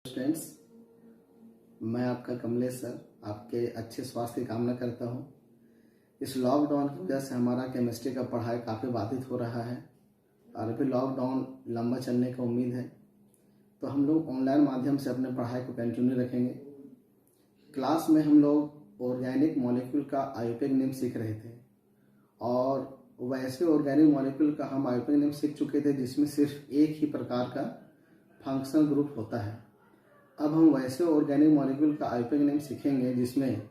Friends, मैं आपका Kamlesh sir आपके अच्छे स्वास्थ्य की कामना करता हूं। इस लॉकडाउन की वजह से हमारा केमिस्ट्री का पढ़ाई काफ़ी बाधित हो रहा है और अभी लॉकडाउन लंबा चलने का उम्मीद है, तो हम लोग ऑनलाइन माध्यम से अपने पढ़ाई को कंटिन्यू रखेंगे। क्लास में हम लोग ऑर्गेनिक मॉलिक्यूल का आयुर्वेदिक नेम सीख रहे थे और वैसे ऑर्गेनिक मॉलिक्यूल का हम आयुर्वेदिक नेम सीख चुके थे जिसमें सिर्फ एक ही प्रकार का फंक्शनल ग्रुप होता है। अब हम वैसे ऑर्गेनिक मॉलिक्यूल का आयुर्वेदिक नेम सीखेंगे जिसमें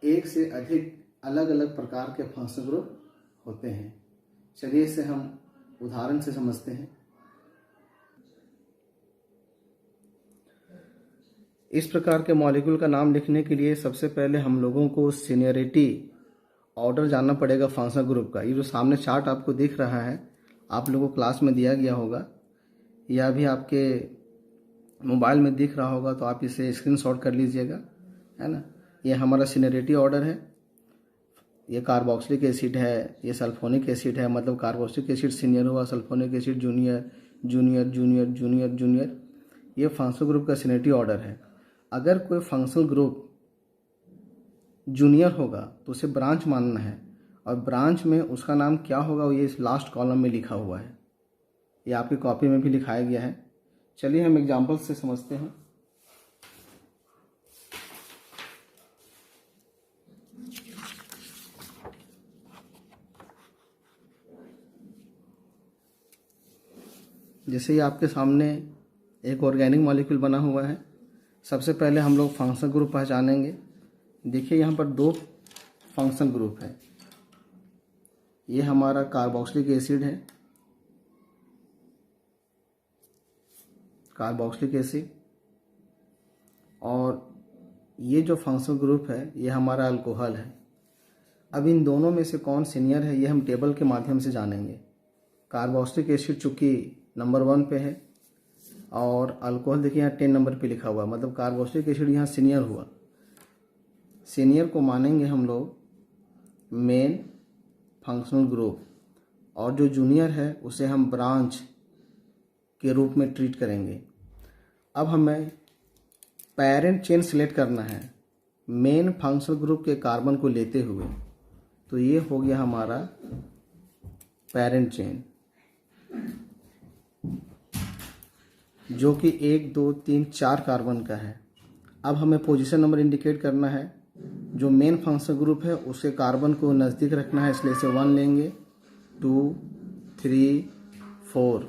एक से अधिक अलग अलग प्रकार के फंक्शनल ग्रुप होते हैं। चलिए इसे हम उदाहरण से समझते हैं। इस प्रकार के मॉलिक्यूल का नाम लिखने के लिए सबसे पहले हम लोगों को सीनियरिटी ऑर्डर जानना पड़ेगा फंक्शनल ग्रुप का। ये जो सामने चार्ट आपको दिख रहा है, आप लोगों को क्लास में दिया गया होगा या भी आपके मोबाइल में दिख रहा होगा, तो आप इसे स्क्रीनशॉट कर लीजिएगा, है ना। ये हमारा सीनियरिटी ऑर्डर है। ये कार्बोक्सिलिक एसिड है, ये सल्फोनिक एसिड है, मतलब कार्बोक्सिलिक एसिड सीनियर हुआ, sulphonic acid junior junior junior junior junior. ये फंक्शनल ग्रुप का सीनियरिटी ऑर्डर है। अगर कोई फंक्शनल ग्रुप जूनियर होगा तो उसे ब्रांच मानना है और ब्रांच में उसका नाम क्या होगा ये इस लास्ट कॉलम में लिखा हुआ है। ये आपकी कॉपी में भी लिखाया गया है। चलिए हम एग्जाम्पल से समझते हैं। जैसे ही आपके सामने एक ऑर्गेनिक मॉलिक्यूल बना हुआ है, सबसे पहले हम लोग फंक्शनल ग्रुप पहचानेंगे। देखिए यहाँ पर दो फंक्शनल ग्रुप है। ये हमारा कार्बोक्सिलिक एसिड है, कार्बोक्सिलिक एसिड, और ये जो फंक्शनल ग्रुप है ये हमारा अल्कोहल है। अब इन दोनों में से कौन सीनियर है ये हम टेबल के माध्यम से जानेंगे। कार्बोक्सिलिक एसिड चूँकि नंबर 1 पे है और अल्कोहल देखिए यहाँ 10 नंबर पे लिखा हुआ, मतलब कार्बोक्सिलिक एसिड यहाँ सीनियर हुआ। सीनियर को मानेंगे हम लोग मेन फंक्शनल ग्रुप और जो जूनियर है उसे हम ब्रांच के रूप में ट्रीट करेंगे। अब हमें पेरेंट चेन सिलेक्ट करना है मेन फंक्शनल ग्रुप के कार्बन को लेते हुए, तो ये हो गया हमारा पेरेंट चेन, जो कि 1 2 3 4 कार्बन का है। अब हमें पोजीशन नंबर इंडिकेट करना है। जो मेन फंक्शनल ग्रुप है उसके कार्बन को नज़दीक रखना है, इसलिए इसे 1 लेंगे, 2 3 4।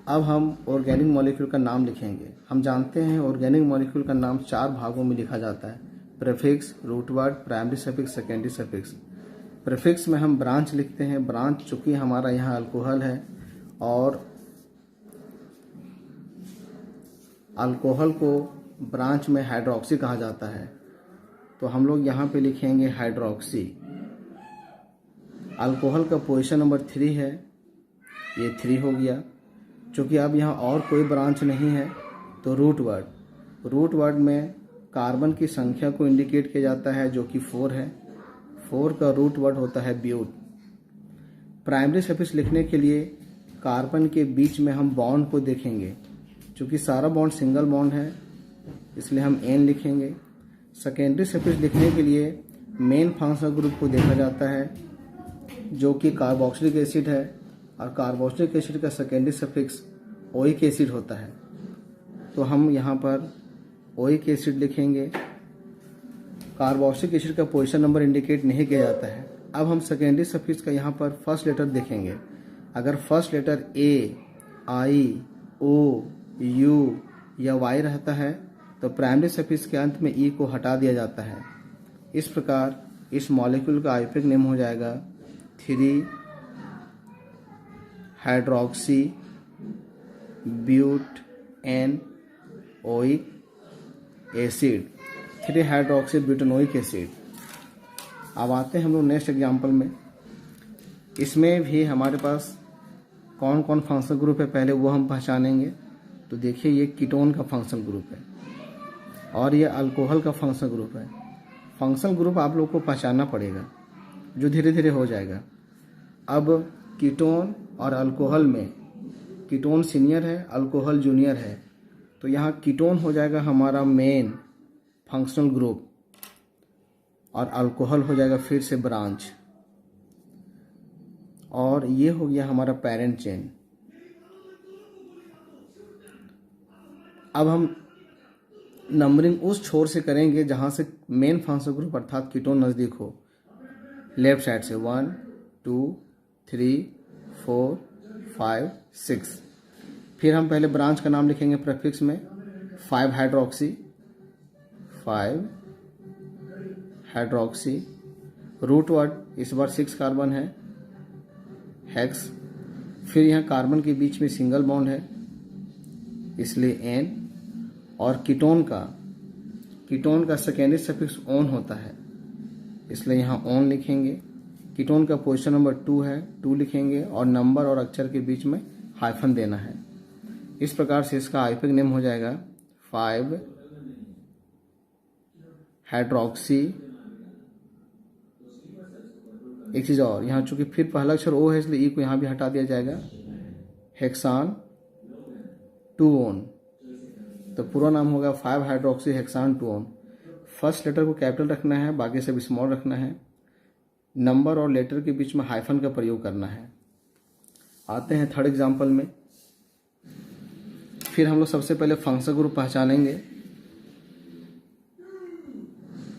अब हम ऑर्गेनिक मॉलिक्यूल का नाम लिखेंगे। हम जानते हैं ऑर्गेनिक मॉलिक्यूल का नाम 4 भागों में लिखा जाता है: prefix, root word, primary suffix, secondary suffix. Prefix में हम ब्रांच लिखते हैं। ब्रांच चूँकि हमारा यहाँ अल्कोहल है और अल्कोहल को ब्रांच में हाइड्रोक्सी कहा जाता है, तो हम लोग यहाँ पे लिखेंगे हाइड्रोक्सी। अल्कोहल का पोजीशन नंबर 3 है, ये 3 हो गया। चूँकि अब यहाँ और कोई ब्रांच नहीं है तो रूट वर्ड में कार्बन की संख्या को इंडिकेट किया जाता है जो कि 4 है। 4 का रूट वर्ड होता है ब्यूट। प्राइमरी सफिक्स लिखने के लिए कार्बन के बीच में हम बॉन्ड को देखेंगे। चूँकि सारा बॉन्ड सिंगल बॉन्ड है इसलिए हम एन लिखेंगे। सेकेंडरी सफिक्स लिखने के लिए मेन फंक्शनल ग्रुप को देखा जाता है जो कि कार्बोक्सिलिक एसिड है और कार्बोक्सिलिक एसिड का सेकेंडरी सफिक्स ओइक एसिड होता है, तो हम यहाँ पर ओइक एसिड लिखेंगे। कार्बोक्सिलिक एसिड का पोजीशन नंबर इंडिकेट नहीं किया जाता है। अब हम सेकेंडरी सफिक्स का यहाँ पर फर्स्ट लेटर देखेंगे। अगर first letter A, I, O, U या वाई रहता है तो प्राइमरी सफिक्स के अंत में ई को हटा दिया जाता है। इस प्रकार इस मॉलिक्यूल का आयुर्वेदिक नेम हो जाएगा 3 hydroxy butanoic acid, 3 hydroxy butanoic acid. अब आते हैं हम लोग नेक्स्ट एग्जाम्पल में। इसमें भी हमारे पास कौन कौन फंक्शनल ग्रुप है पहले वो हम पहचानेंगे। तो देखिए ये कीटोन का फंक्शनल ग्रुप है और ये अल्कोहल का फंक्शनल ग्रुप है। फंक्शनल ग्रुप आप लोग को पहचानना पड़ेगा जो धीरे धीरे हो जाएगा। अब कीटोन और अल्कोहल में कीटोन सीनियर है, अल्कोहल जूनियर है। तो यहाँ कीटोन हो जाएगा हमारा मेन फंक्शनल ग्रुप और अल्कोहल हो जाएगा फिर से ब्रांच, और ये हो गया हमारा पेरेंट चेन। अब हम नंबरिंग उस छोर से करेंगे जहाँ से मेन फंक्शनल ग्रुप अर्थात कीटोन नज़दीक हो, लेफ्ट साइड से 1 2 3 4 5 6। फिर हम पहले ब्रांच का नाम लिखेंगे प्रेफिक्स में 5 हाइड्रोक्सी, 5 हाइड्रोक्सी। रूट वर्ड इस बार 6 कार्बन है, हेक्स। फिर यहाँ कार्बन के बीच में सिंगल बॉन्ड है इसलिए एन, और कीटोन का सेकेंडरी सफिक्स ओन होता है इसलिए यहाँ ओन लिखेंगे। कीटोन का पोजीशन नंबर 2 है, 2 लिखेंगे और नंबर और अक्षर के बीच में हाइफन देना है। इस प्रकार से इसका आईपिक नेम हो जाएगा 5 हाइड्रोक्सी। एक चीज़ और, यहाँ चूंकि फिर पहला अक्षर ओ है इसलिए ई को यहाँ भी हटा दिया जाएगा, हेक्सान 2 ओन। तो पूरा नाम होगा 5 हाइड्रोक्सी हेक्सान 2 ओन। फर्स्ट लेटर को कैपिटल रखना है, बाकी सब स्मॉल रखना है। नंबर और लेटर के बीच में हाइफन का प्रयोग करना है। आते हैं थर्ड एग्जाम्पल में। फिर हम लोग सबसे पहले फंक्शनल ग्रुप पहचानेंगे।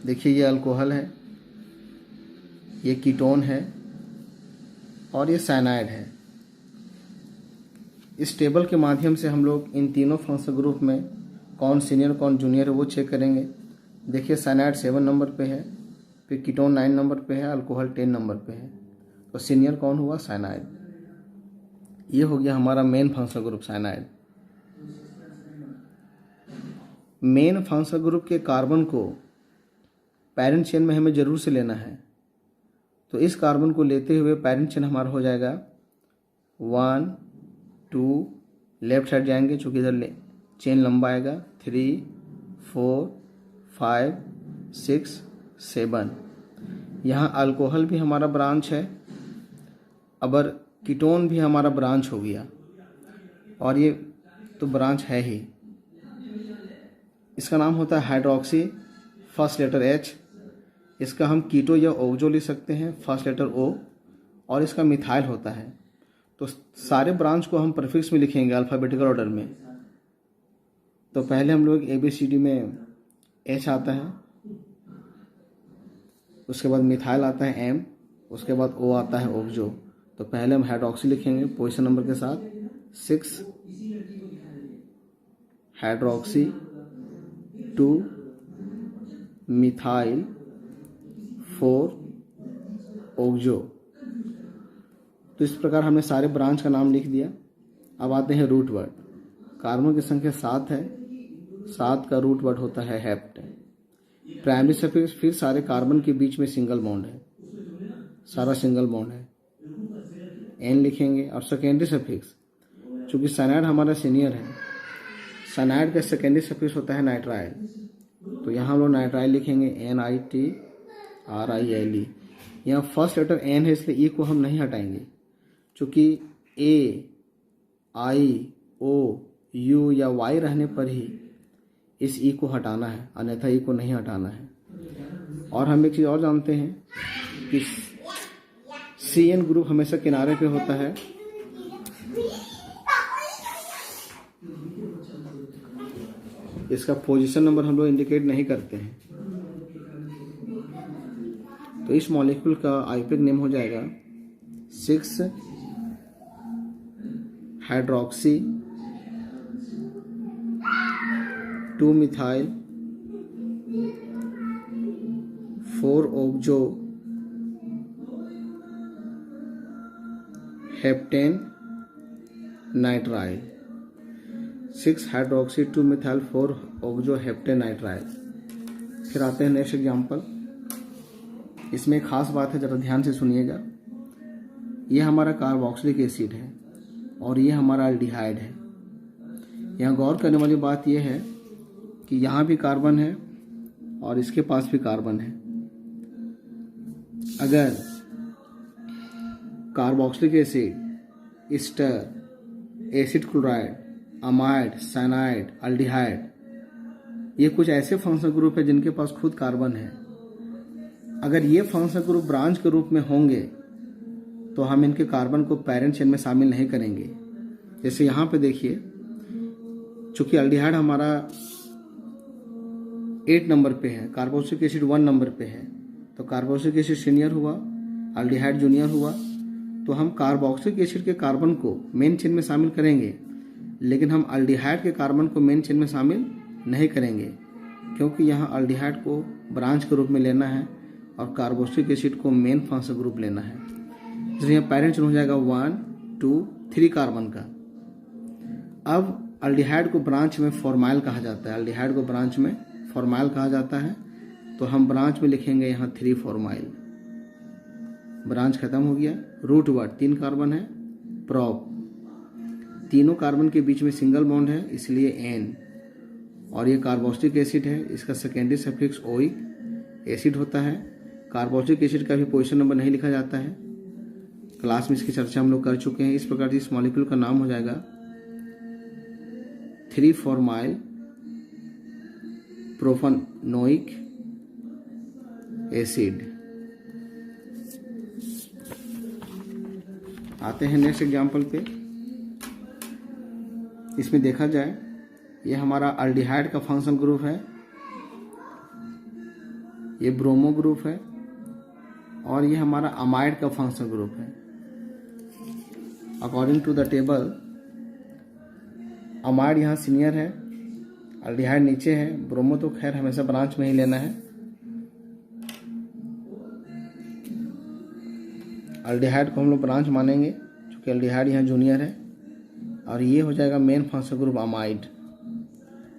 देखिए ये अल्कोहल है, ये कीटोन है और ये साइनाइड है। इस टेबल के माध्यम से हम लोग इन तीनों फंक्शनल ग्रुप में कौन सीनियर कौन जूनियर है वो चेक करेंगे। देखिए साइनाइड 7 नंबर पे है, फिर कीटोन 9 नंबर पे है, अल्कोहल 10 नंबर पे है। तो सीनियर कौन हुआ? साइनाइड। ये हो गया हमारा main functional group cyanide. Main functional group के कार्बन को पैरेंट चेन में हमें जरूर से लेना है। तो इस कार्बन को लेते हुए पैरेंट चेन हमारा हो जाएगा 1 2, लेफ्ट साइड जाएंगे चूँकि इधर चेन लंबा आएगा, 3 4 5 6 7। यहाँ अल्कोहल भी हमारा ब्रांच है, अबर कीटोन भी हमारा ब्रांच हो गया, और ये तो ब्रांच है ही। इसका नाम होता है हाइड्रोक्सी, फर्स्ट लेटर एच। इसका हम कीटो या ओक्सो लिख सकते हैं, फर्स्ट लेटर ओ, और इसका मिथाइल होता है। तो सारे ब्रांच को हम प्रीफिक्स में लिखेंगे अल्फ़ाबेटिकल ऑर्डर में। तो पहले हम लोग ABCD में एच आता है, उसके बाद मिथाइल आता है M, उसके बाद O आता है ओक्सो। तो पहले हम हाइड्रोक्सी लिखेंगे पोजीशन नंबर के साथ 6 हाइड्रोक्सी 2 मिथाइल 4 ओक्सो। तो इस प्रकार हमने सारे ब्रांच का नाम लिख दिया। अब आते हैं रूट वर्ड। कार्बन की संख्या 7 है, 7 का रूट वर्ड होता है हेप्ट। प्राइमरी सफिक्स, फिर सारे कार्बन के बीच में सिंगल बॉन्ड है, सारा सिंगल बॉन्ड है, एन लिखेंगे। और सेकेंडरी सफिक्स, चूंकि साइनाइड हमारा सीनियर है, साइनाइड का सेकेंडरी सफिक्स होता है नाइट्राइल। तो यहाँ हम लोग नाइट्राइल लिखेंगे NITRILE। यहाँ फर्स्ट लेटर एन है इसलिए ई को हम नहीं हटाएंगे, चूँकि A I O U या Y रहने पर ही इस ई को हटाना है, अन्यथा ई को नहीं हटाना है। और हम एक चीज़ और जानते हैं कि CN ग्रुप हमेशा किनारे पे होता है। इसका पोजीशन नंबर हम लोग इंडिकेट नहीं करते हैं। तो इस मॉलिक्यूल का आईपिक नेम हो जाएगा 6 hydroxy 2 methyl 4 OXO heptane nitrile. 6 hydroxy 2 methyl 4 OXO heptane nitrile. फिर आते हैं नेक्स्ट एग्जाम्पल। इसमें एक खास बात है, ज़रा ध्यान से सुनिएगा। यह हमारा कार्बोक्सिलिक एसिड है और ये हमारा एल्डिहाइड है। यहाँ गौर करने वाली बात यह है कि यहाँ भी कार्बन है और इसके पास भी कार्बन है। अगर carboxylic acid, ester, acid chloride amide, cyanide, aldehyde, ये कुछ ऐसे फंक्शनल ग्रुप है जिनके पास खुद कार्बन है। अगर ये फंक्शनल ग्रुप ब्रांच के रूप में होंगे तो हम इनके कार्बन को पैरेंट चेन में शामिल नहीं करेंगे। जैसे यहाँ पे देखिए, चूंकि अल्डिहाइड हमारा 8 नंबर पे है, कार्बोक्सिलिक एसिड 1 नंबर पे है, तो कार्बोक्सिलिक एसिड सीनियर हुआ, अल्डिहाइड जूनियर हुआ, तो हम कार्बोक्सिलिक एसिड के कार्बन को मेन चेन में शामिल करेंगे, लेकिन हम अल्डिहाइड के कार्बन को मेन चेन में शामिल नहीं करेंगे, क्योंकि यहाँ अल्डिहाइड को ब्रांच के रूप में लेना है और कार्बोक्सिलिक एसिड को मेन फंक्शनल ग्रुप लेना है। इसलिए यहाँ पैरेंट चेन हो जाएगा 1, 2, 3 कार्बन का। अब अल्डिहाइड को ब्रांच में फॉर्माइल कहा जाता है, अल्डिहाइड को ब्रांच में फॉर्माइल कहा जाता है, तो हम ब्रांच में लिखेंगे यहाँ 3 फॉर्माइल। ब्रांच खत्म हो गया। रूट वर्ड 3 कार्बन है, प्रॉप, तीनों कार्बन के बीच में सिंगल बॉन्ड है इसलिए एन, और ये कार्बोक्सिलिक एसिड है, इसका सेकेंडरी सफिक्स ओइक एसिड होता है। कार्बोक्सिलिक एसिड का भी पोजीशन नंबर नहीं लिखा जाता है, क्लास में इसकी चर्चा हम लोग कर चुके हैं। इस प्रकार से इस मॉलिक्यूल का नाम हो जाएगा 3 फॉर्माइल प्रोफेनोइक एसिड। आते हैं नेक्स्ट एग्जाम्पल पे। इसमें देखा जाए, ये हमारा अल्डिहाइड का फंक्शनल ग्रुप है, ये ब्रोमो ग्रुप है, और ये हमारा अमाइड का फंक्शनल ग्रुप है। According to the table amide यहाँ सीनियर है, अल्डिहाइड नीचे है, ब्रोमो तो खैर हमेशा ब्रांच में ही लेना है। अल्डिहाइड को हम लोग ब्रांच मानेंगे क्योंकि अल्डिहाइड यहाँ जूनियर है, और ये हो जाएगा मेन फंक्शनल ग्रुप अमाइड।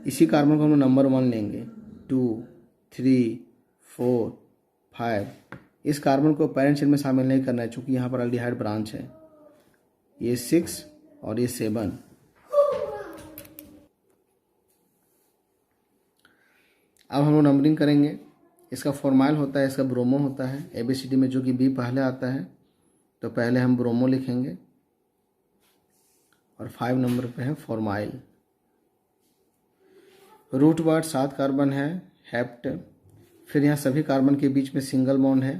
इसी कार्बन को हम लोग नंबर 1 लेंगे, 2, 3, 4, 5। इस कार्बन को पैरेंट चेन में शामिल नहीं करना है चूंकि यहाँ पर अल्डिहाइड ब्रांच है। ये 6 और ये 7। अब हम लोग नंबरिंग करेंगे। इसका फॉर्माइल होता है, इसका ब्रोमो होता है, ABCD में जो कि B पहले आता है, तो पहले हम ब्रोमो लिखेंगे और 5 नंबर पे है फॉर्माइल। रूट वर्ड 7 कार्बन है, हेप्ट, फिर यहाँ सभी कार्बन के बीच में सिंगल बॉन्ड है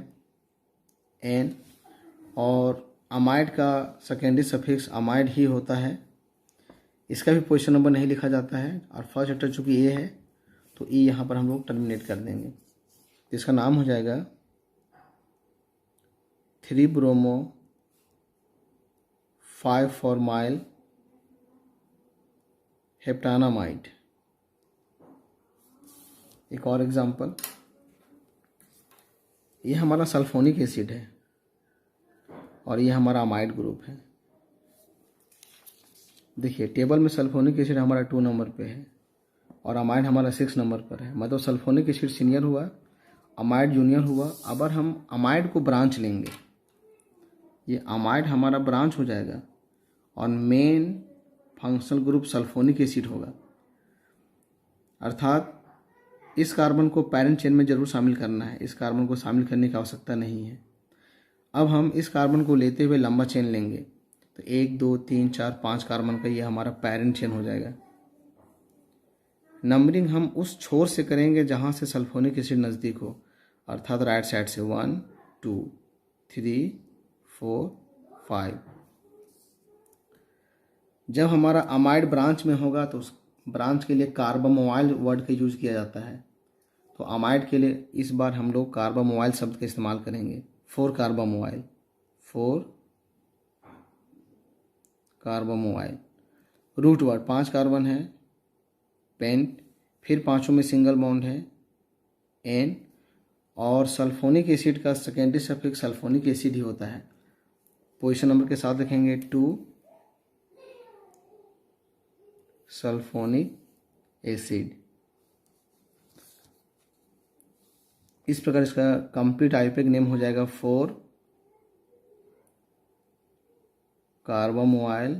एन, और अमाइड का सेकेंडरी सफिक्स अमाइड ही होता है, इसका भी पोजीशन नंबर नहीं लिखा जाता है, और फर्स्ट लेटर चूंकि ए है तो ई यहाँ पर हम लोग टर्मिनेट कर देंगे। इसका नाम हो जाएगा 3 ब्रोमो 5 फॉर्माइल हेप्टानामाइड। एक और एग्जांपल, ये हमारा सल्फोनिक एसिड है और ये हमारा अमाइड ग्रुप है। देखिए टेबल में सल्फोनिक एसिड हमारा 2 नंबर पे है और अमाइड हमारा 6 नंबर पर है, मतलब सल्फोनिक एसिड सीनियर हुआ, अमाइड जूनियर हुआ। अब हम अमाइड को ब्रांच लेंगे, ये अमाइड हमारा ब्रांच हो जाएगा और main functional group sulphonic acid होगा, अर्थात इस कार्बन को पैरेंट चेन में जरूर शामिल करना है, इस कार्बन को शामिल करने की आवश्यकता नहीं है। अब हम इस कार्बन को लेते हुए लंबा चेन लेंगे, तो 1, 2, 3, 4, 5 कार्बन का ये हमारा पैरेंट चेन हो जाएगा। नंबरिंग हम उस छोर से करेंगे जहाँ से सल्फोनिक एसिड नज़दीक हो, अर्थात राइट साइड से 1, 2, 3, 4, 5। जब हमारा अमाइड ब्रांच में होगा तो उस ब्रांच के लिए कार्बामोइल वर्ड का यूज किया जाता है, तो अमाइड के लिए इस बार हम लोग कार्बामोइल शब्द का इस्तेमाल करेंगे। 4 carbamoyl, 4 carbamoyl. Root word 5 carbon है, पेंट, फिर पांचों में सिंगल बॉन्ड है एन, और सल्फोनिक एसिड का सेकेंडरी सफिक्स सल्फोनिक एसिड ही होता है। पोजीशन नंबर के साथ लिखेंगे 2 सल्फोनिक एसिड। इस प्रकार इसका कंप्लीट आईयूपीएक नेम हो जाएगा 4 carbamoyl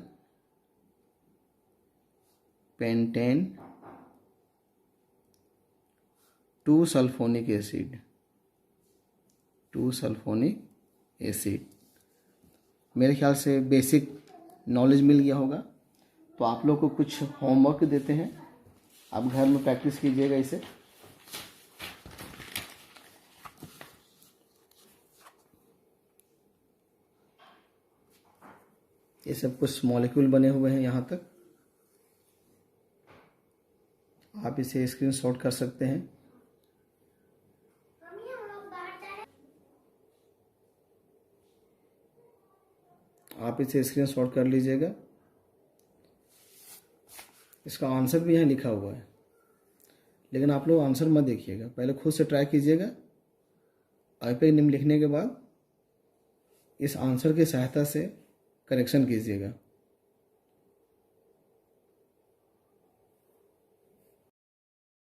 pentane 2 sulphonic acid, 2 sulphonic acid. मेरे ख्याल से बेसिक नॉलेज मिल गया होगा। तो आप लोग को कुछ होमवर्क देते हैं, आप घर में प्रैक्टिस कीजिएगा इसे। ये सब कुछ मॉलिक्यूल बने हुए हैं यहाँ तक, आप इसे स्क्रीनशॉट कर सकते हैं। आप इसे स्क्रीनशॉट कर लीजिएगा। इसका आंसर भी यहाँ लिखा हुआ है, लेकिन आप लोग आंसर मत देखिएगा, पहले खुद से ट्राई कीजिएगा। आईपीआई नेम लिखने के बाद इस आंसर की सहायता से करेक्शन कीजिएगा।